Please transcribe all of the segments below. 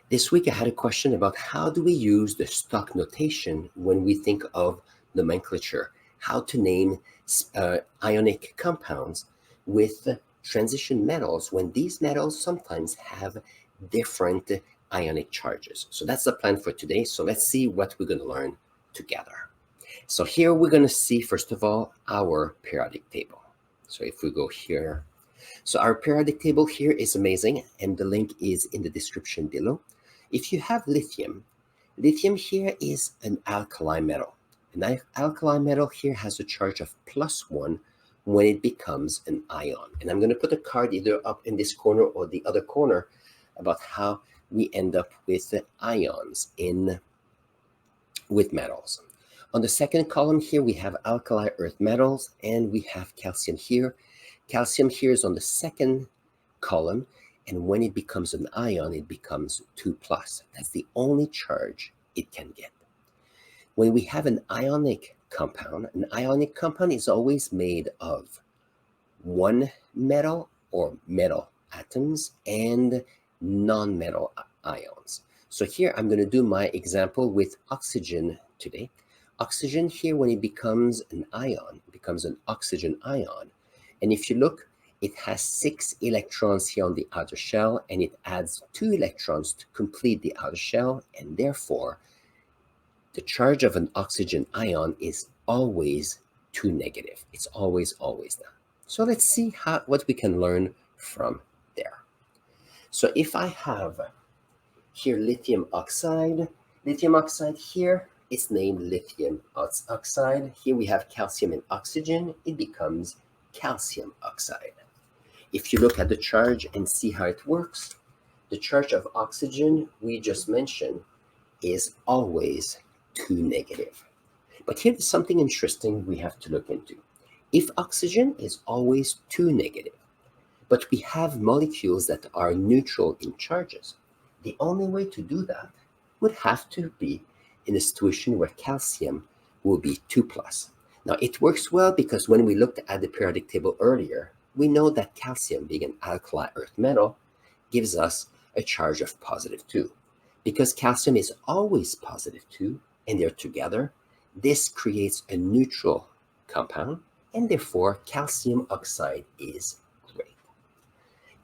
This week I had a question about how do we use the stock notation when we think of nomenclature, how to name ionic compounds with transition metals when these metals sometimes have different ionic charges. So that's the plan for today. So let's see what we're going to learn together. So here we're going to see, first of all, our periodic table. So if we go here, so our periodic table here is amazing, and the link is in the description below. If you have lithium, lithium here is an alkali metal. An alkali metal here has a charge of +1 when it becomes an ion. And I'm going to put a card either up in this corner or the other corner about how we end up with ions with metals. On the second column here, we have alkali earth metals, and we have calcium here. Calcium here is on the second column, and when it becomes an ion, it becomes 2+. That's the only charge it can get. When we have an ionic compound is always made of one metal or metal atoms and non-metal ions. So here I'm going to do my example with oxygen today. Oxygen here, when it becomes an ion, it becomes an oxygen ion. And if you look, it has 6 electrons here on the outer shell, and it adds 2 electrons to complete the outer shell, and therefore the charge of an oxygen ion is always 2 negative. It's always that. So let's see what we can learn from there. So if I have here lithium oxide here is named lithium oxide. Here we have calcium and oxygen. It becomes calcium oxide. If you look at the charge and see how it works, the charge of oxygen we just mentioned is always 2 negative. But here's something interesting we have to look into. If oxygen is always 2 negative, but we have molecules that are neutral in charges, the only way to do that would have to be in a situation where calcium will be 2+. Now it works well because when we looked at the periodic table earlier, we know that calcium, being an alkali earth metal, gives us a charge of +2. Because calcium is always +2 and they're together, this creates a neutral compound, and therefore calcium oxide is great.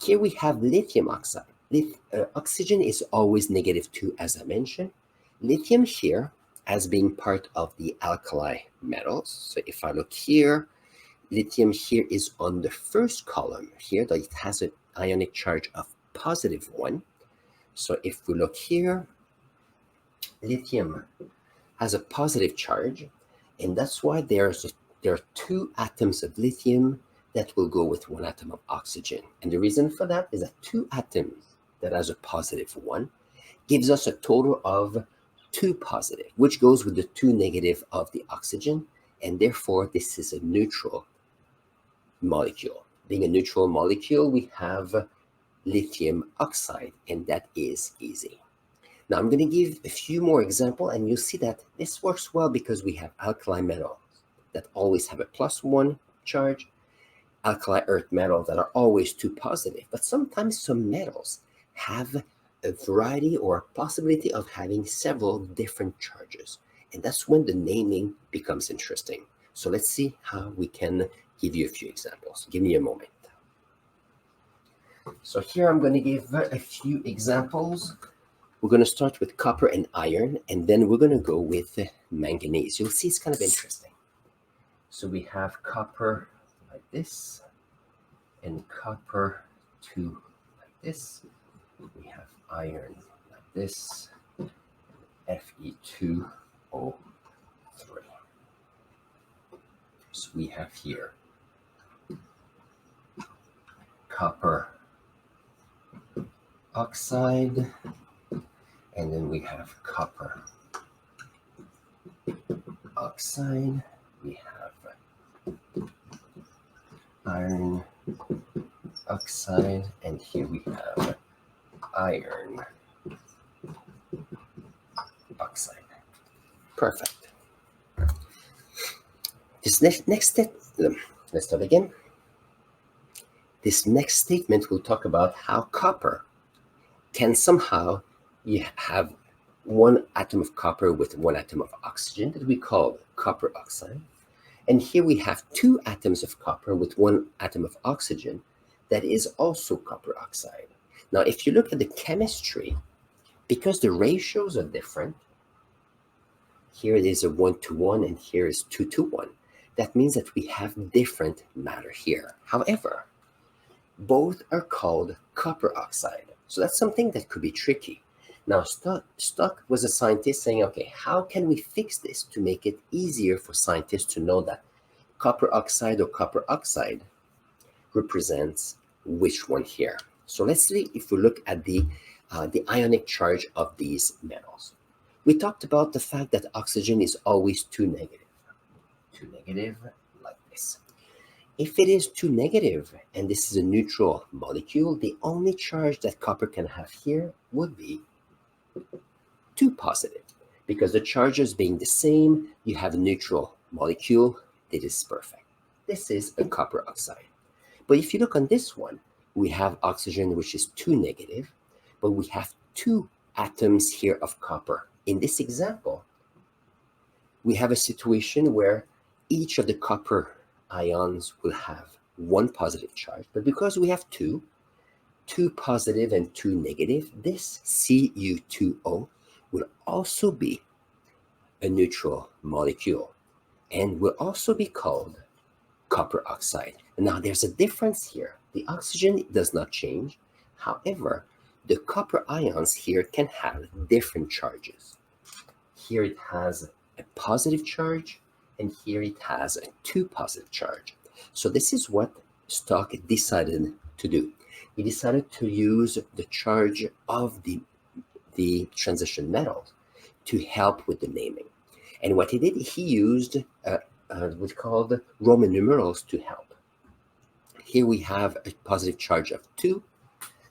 Here we have lithium oxide. Oxygen is always -2, as I mentioned. Lithium here as being part of the alkali metals. So if I look here, lithium here is on the first column here, that it has an ionic charge of +1. So if we look here, lithium has a positive charge, and that's why there are 2 atoms of lithium that will go with 1 atom of oxygen. And the reason for that is that 2 atoms that has a +1 gives us a total of 2 positive, which goes with the 2 negative of the oxygen, and therefore this is a neutral molecule. Being a neutral molecule, we have lithium oxide, and that is easy. Now I'm going to give a few more examples, and you'll see that this works well because we have alkali metals that always have a +1 charge, alkali earth metals that are always 2 positive, but sometimes some metals have a variety or a possibility of having several different charges. And that's when the naming becomes interesting. So let's see how we can give you a few examples. Give me a moment. So here I'm going to give a few examples. We're going to start with copper and iron, and then we're going to go with manganese. You'll see it's kind of interesting. So we have copper like this, and copper 2 like this. We have iron like this, Fe2O3. So we have here copper oxide, and then we have copper oxide. We have iron oxide, and here we have iron oxide. Perfect. This next step, let's start again. This next statement will talk about how copper can somehow you have one atom of copper with one atom of oxygen that we call copper oxide. And here we have two atoms of copper with one atom of oxygen that is also copper oxide. Now, if you look at the chemistry, because the ratios are different, here it is a 1-to-1 and here is 2-to-1. That means that we have different matter here. However, both are called copper oxide. So that's something that could be tricky. Now, Stock was a scientist saying, okay, how can we fix this to make it easier for scientists to know that copper oxide or copper oxide represents which one here? So let's see if we look at the ionic charge of these metals. We talked about the fact that oxygen is always 2 negative. 2 negative like this. If it is 2 negative and this is a neutral molecule, the only charge that copper can have here would be 2 positive. Because the charges being the same, you have a neutral molecule. It is perfect. This is a copper oxide. But if you look on this one, we have oxygen, which is 2 negative, but we have 2 atoms here of copper. In this example, we have a situation where each of the copper ions will have 1 positive charge, but because we have 2 positive and 2 negative, this Cu2O will also be a neutral molecule and will also be called copper oxide. Now there's a difference here. The oxygen does not change. However, the copper ions here can have different charges. Here it has a positive charge, and here it has a 2 positive charge. So this is what Stock decided to do. He decided to use the charge of the transition metals to help with the naming. And what he did, he used what's called Roman numerals to help. Here we have a positive charge of 2.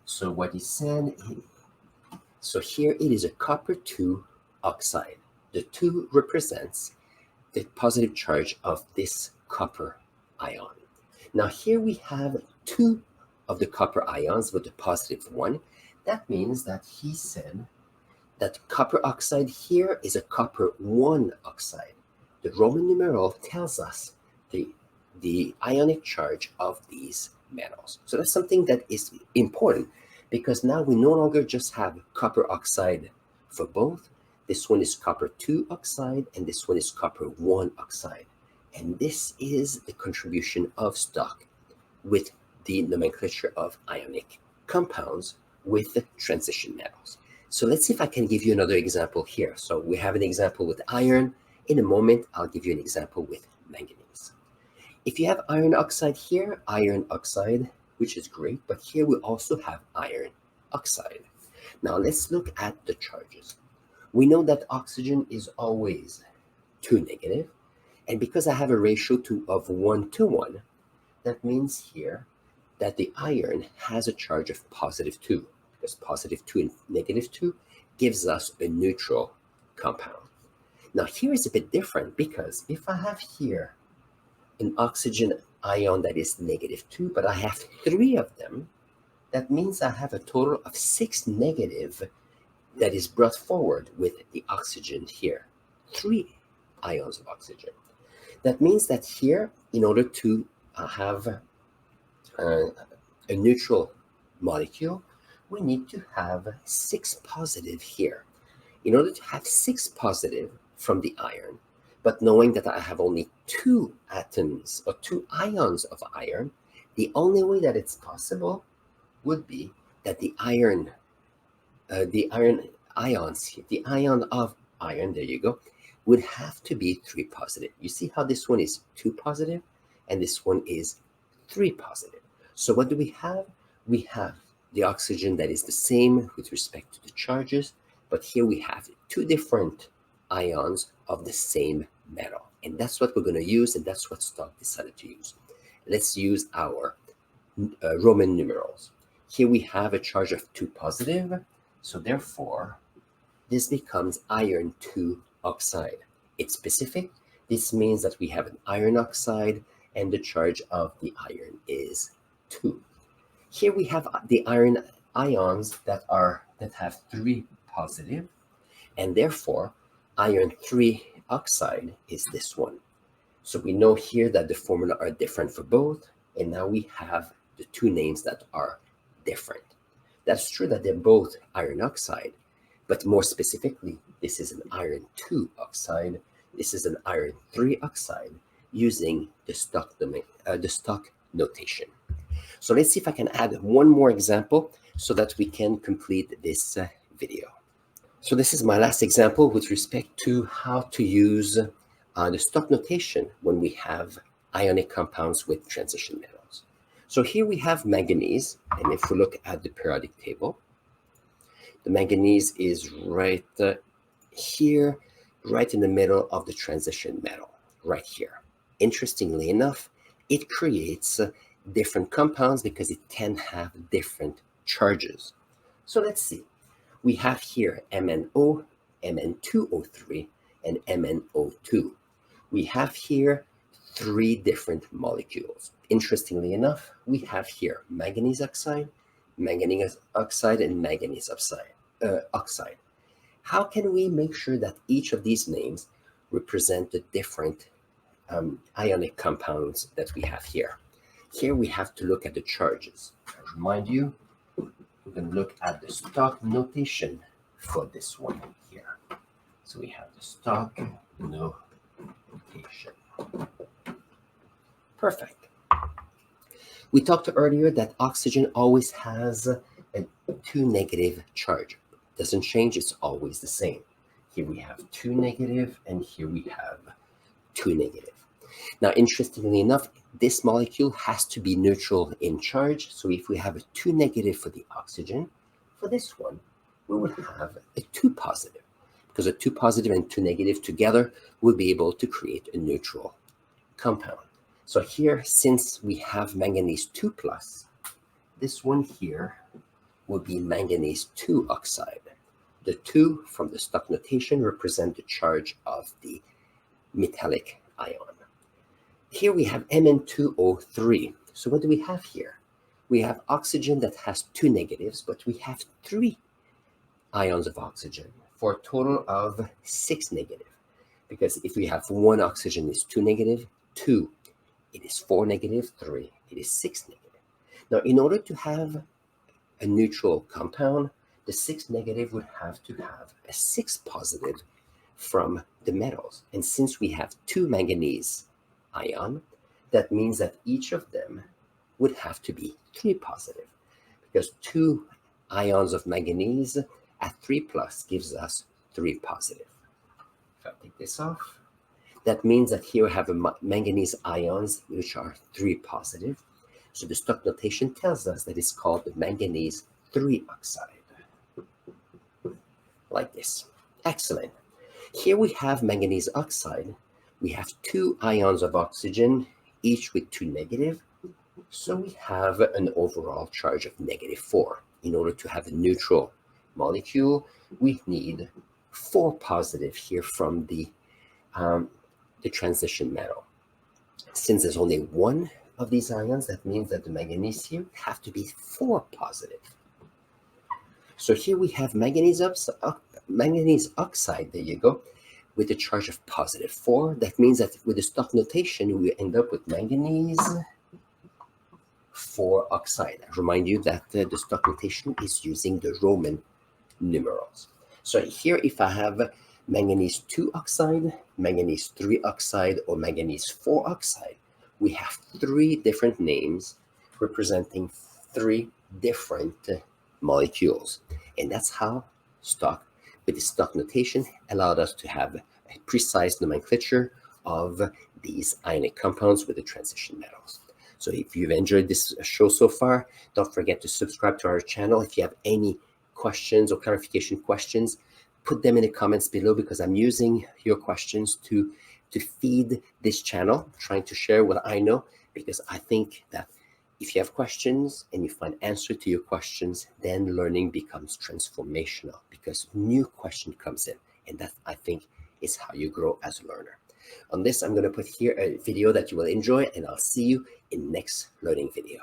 So what he said, so here it is a copper 2 oxide. The 2 represents the positive charge of this copper ion. Now here we have 2 of the copper ions with the positive 1. That means that he said that copper oxide here is a copper 1 oxide. The Roman numeral tells us the ionic charge of these metals. So that's something that is important, because now we no longer just have copper oxide for both. This one is copper 2 oxide and this one is copper 1 oxide. And this is the contribution of Stock with the nomenclature of ionic compounds with the transition metals. So let's see if I can give you another example here. So we have an example with iron. In a moment, I'll give you an example with manganese. If you have iron oxide here, iron oxide, which is great, but here we also have iron oxide. Now let's look at the charges. We know that oxygen is always 2 negative, and because I have a ratio of 1-to-1, that means here that the iron has a charge of positive 2, because positive 2 and negative 2 gives us a neutral compound. Now here is a bit different, because if I have here an oxygen ion that is negative 2, but I have 3 of them, that means I have a total of 6 negative that is brought forward with the oxygen here. 3 ions of oxygen. That means that here, in order to have a neutral molecule, we need to have 6 positive here. In order to have 6 positive from the iron, but knowing that I have only 2 atoms or 2 ions of iron, the only way that it's possible would be that the ion ions, the ion of iron, there you go, would have to be 3 positive. You see how this one is 2 positive and this one is 3 positive. So what do we have? We have the oxygen that is the same with respect to the charges, but here we have 2 different ions of the same metal. And that's what we're going to use, and that's what Stock decided to use. Let's use our Roman numerals. Here we have a charge of 2 positive, so therefore this becomes iron 2 oxide. It's specific. This means that we have an iron oxide and the charge of the iron is 2. Here we have the iron ions that have 3 positive, and therefore iron 3 oxide is this one. So we know here that the formula are different for both, and now we have the two names that are different. That's true that they're both iron oxide, but more specifically, this is an iron 2 oxide, this is an iron 3 oxide using the stock notation. So let's see if I can add one more example so that we can complete this video. So this is my last example with respect to how to use the stock notation when we have ionic compounds with transition metals. So here we have manganese, and if we look at the periodic table, the manganese is right here, right in the middle of the transition metal, right here. Interestingly enough, it creates different compounds because it can have different charges. So let's see. We have here MnO, Mn2O3, and MnO2. We have here three different molecules. Interestingly enough, we have here manganese oxide, and manganese oxide. How can we make sure that each of these names represent the different ionic compounds that we have here? Here we have to look at the charges. I remind you, we're going to look at the stock notation for this one here. So we have the stock notation. Perfect. We talked earlier that oxygen always has a 2 negative charge. Doesn't change, it's always the same. Here we have 2 negative, and here we have 2 negative. Now, interestingly enough, this molecule has to be neutral in charge. So if we have a 2 negative for the oxygen, for this one, we would have a 2 positive, because a 2 positive and 2 negative together will be able to create a neutral compound. So here, since we have manganese 2 plus, this one here will be manganese 2 oxide. The 2 from the stock notation represent the charge of the metallic ion. Here we have Mn2O3. So what do we have here? We have oxygen that has 2 negatives, but we have 3 ions of oxygen for a total of 6 negative. Because if we have 1 oxygen is 2 negative, 2, it is 4 negative, 3, it is 6 negative. Now, in order to have a neutral compound, the 6 negative would have to have a 6 positive from the metals. And since we have 2 manganese ion, that means that each of them would have to be 3 positive, because 2 ions of manganese at 3 plus gives us 3 positive. If I take this off, that means that here we have a manganese ions which are 3 positive. So the stock notation tells us that it's called the manganese 3 oxide. Like this. Excellent. Here we have manganese oxide. We have 2 ions of oxygen, each with 2 negative. So we have an overall charge of -4. In order to have a neutral molecule, we need 4 positive here from the transition metal. Since there's only 1 of these ions, that means that the manganese here have to be 4 positive. So here we have manganese oxide, there you go, with a charge of +4. That means that with the stock notation, we end up with manganese 4 oxide. I remind you that the stock notation is using the Roman numerals. So here, if I have manganese 2 oxide, manganese 3 oxide, or manganese 4 oxide, we have 3 different names representing 3 different molecules. And that's how with the stock notation, allowed us to have a precise nomenclature of these ionic compounds with the transition metals. So if you've enjoyed this show so far, don't forget to subscribe to our channel. If you have any questions or clarification questions, put them in the comments below, because I'm using your questions to feed this channel, trying to share what I know, because I think that if you have questions and you find answer to your questions, then learning becomes transformational, because new question comes in. And that, I think, is how you grow as a learner. On this, I'm going to put here a video that you will enjoy, and I'll see you in next learning video.